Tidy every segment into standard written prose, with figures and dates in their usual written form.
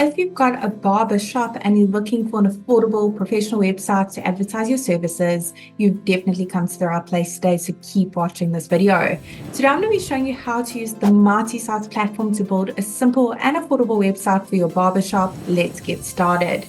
if you've got a barber shop and you're looking for an affordable professional website to advertise your services, you've definitely come to the right place today, so keep watching this video. Today I'm going to be showing you how to use the Mighty Sites platform to build a simple and affordable website for your barber shop. Let's get started.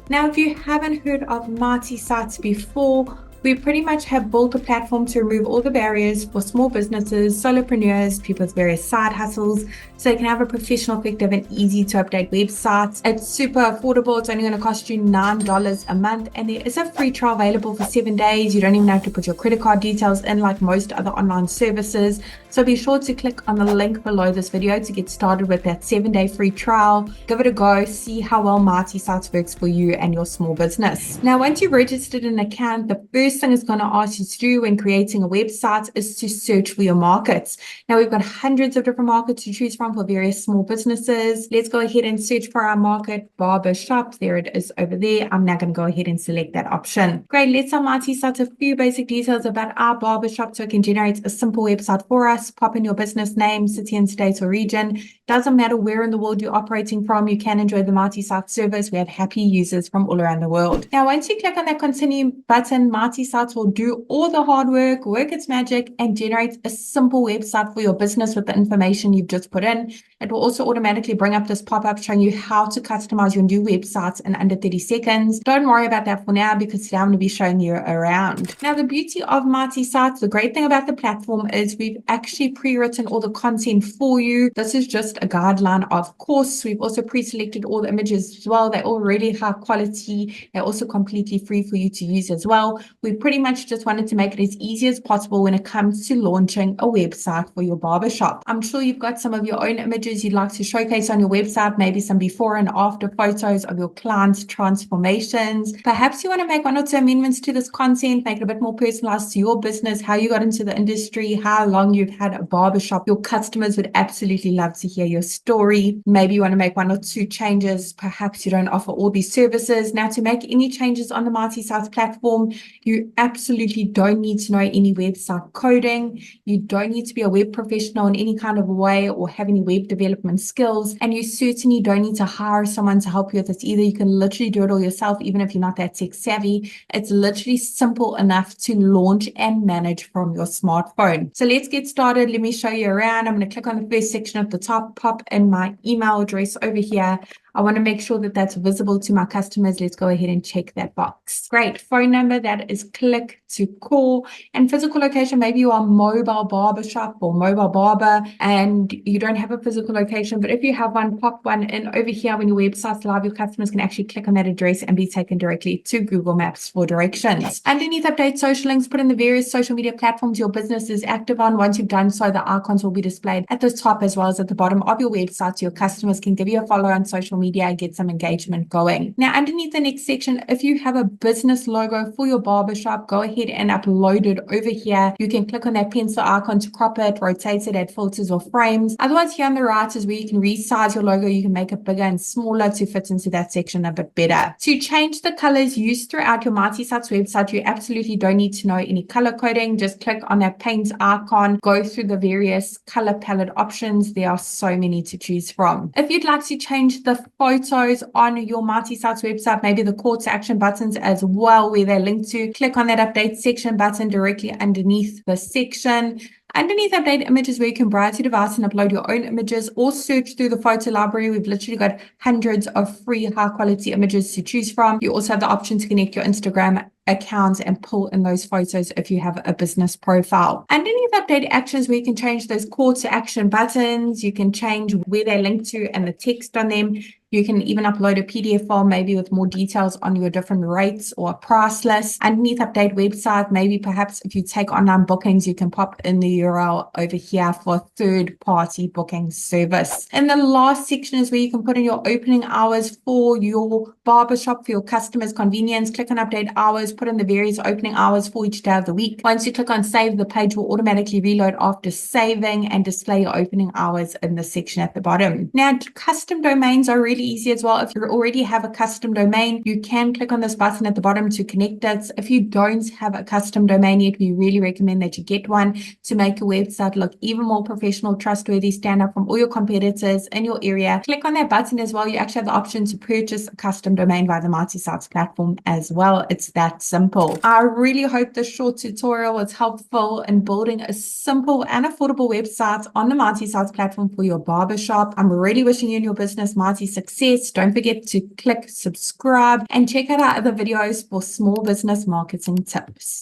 Now, if you haven't heard of Mighty Sites before, we pretty much have built a platform to remove all the barriers for small businesses, solopreneurs, people with various side hustles, so they can have a professional, effective, and easy to update websites. It's super affordable. It's only going to cost you $9 a month, and there is a free trial available for 7 days. You don't even have to put your credit card details in like most other online services. So be sure to click on the link below this video to get started with that 7-day free trial. Give it a go, see how well Mighty Sites works for you and your small business. Now, once you've registered an account, the first thing it's going to ask you to do when creating a website is to search for your markets. Now, we've got hundreds of different markets to choose from for various small businesses. Let's go ahead and search for our market, Barber Shop. There it is over there. I'm now going to go ahead and select that option. Great. Let's tell Mighty Sites a few basic details about our barber shop so it can generate a simple website for us. Pop in your business name, city and state or region. Doesn't matter where in the world you're operating from, you can enjoy the Mighty Sites service. We have happy users from all around the world. Now, once you click on that continue button, Mighty Sites will do all the hard work, work its magic, and generate a simple website for your business with the information you've just put in. It will also automatically bring up this pop-up showing you how to customize your new websites in under 30 seconds. Don't worry about that for now because today I'm going to be showing you around. Now, the beauty of Mighty Sites, the great thing about the platform is we've actually pre-written all the content for you. This is just a guideline, of course. We've also pre-selected all the images as well. They're all really high quality. They're also completely free for you to use as well. We pretty much just wanted to make it as easy as possible when it comes to launching a website for your barbershop. I'm sure you've got some of your own images you'd like to showcase on your website, maybe some before and after photos of your clients' transformations. Perhaps you want to make one or two amendments to this content, make it a bit more personalized to your business, how you got into the industry, how long you've had a barbershop. Your customers would absolutely love to hear your story. Maybe you want to make one or two changes. Perhaps you don't offer all these services. Now, to make any changes on the Mighty Sites platform, you absolutely don't need to know any website coding. You don't need to be a web professional in any kind of way or have any web development skills. And you certainly don't need to hire someone to help you with this either. You can literally do it all yourself, even if you're not that tech savvy. It's literally simple enough to launch and manage from your smartphone. So let's get started. Let me show you around. I'm going to click on the first section at the top, pop in my email address over here. I want to make sure that that's visible to my customers. Let's go ahead and check that box. Great. Phone number, that is click to call. And physical location, maybe you are mobile barbershop or mobile barber and you don't have a physical location, but if you have one, pop one in over here. When your website's live, your customers can actually click on that address and be taken directly to Google Maps for directions. Underneath, update social links, put in the various social media platforms your business is active on. Once you've done so, the icons will be displayed at the top as well as at the bottom of your website, so your customers can give you a follow on social media and get some engagement going. Now, underneath the next section, if you have a business logo for your barbershop, go ahead and upload it over here. You can click on that pencil icon to crop it, rotate it, add filters or frames. Otherwise, here on the right is where you can resize your logo. You can make it bigger and smaller to fit into that section a bit better. To change the colors used throughout your Mighty Sites website, you absolutely don't need to know any color coding. Just click on that paint icon, go through the various color palette options. There are so many to choose from. If you'd like to change the photos on your Mighty Sites website, maybe the call to action buttons as well, where they're linked to, click on that update section button directly underneath the section. Underneath update images, where you can browse your device and upload your own images or search through the photo library. We've literally got hundreds of free high quality images to choose from. You also have the option to connect your Instagram accounts and pull in those photos if you have a business profile. Underneath update actions, where you can change those call to action buttons, you can change where they're linked to and the text on them. You can even upload a PDF file, maybe with more details on your different rates or a price list. Underneath update website, maybe perhaps if you take online bookings, you can pop in the URL over here for a third-party booking service. And the last section is where you can put in your opening hours for your Barber Shop for your customers' convenience. Click on update hours, put in the various opening hours for each day of the week. Once you click on save, the page will automatically reload after saving and display your opening hours in the section at the bottom. Now, custom domains are really easy as well. If you already have a custom domain, you can click on this button at the bottom to connect it. If you don't have a custom domain yet, we really recommend that you get one to make your website look even more professional, trustworthy, stand out from all your competitors in your area. Click on that button as well. You actually have the option to purchase a custom domain via the Mighty Sites platform as well. It's that simple. I really hope this short tutorial was helpful in building a simple and affordable website on the Mighty Sites platform for your barbershop. I'm really wishing you and your business mighty success. Don't forget to click subscribe and check out our other videos for small business marketing tips.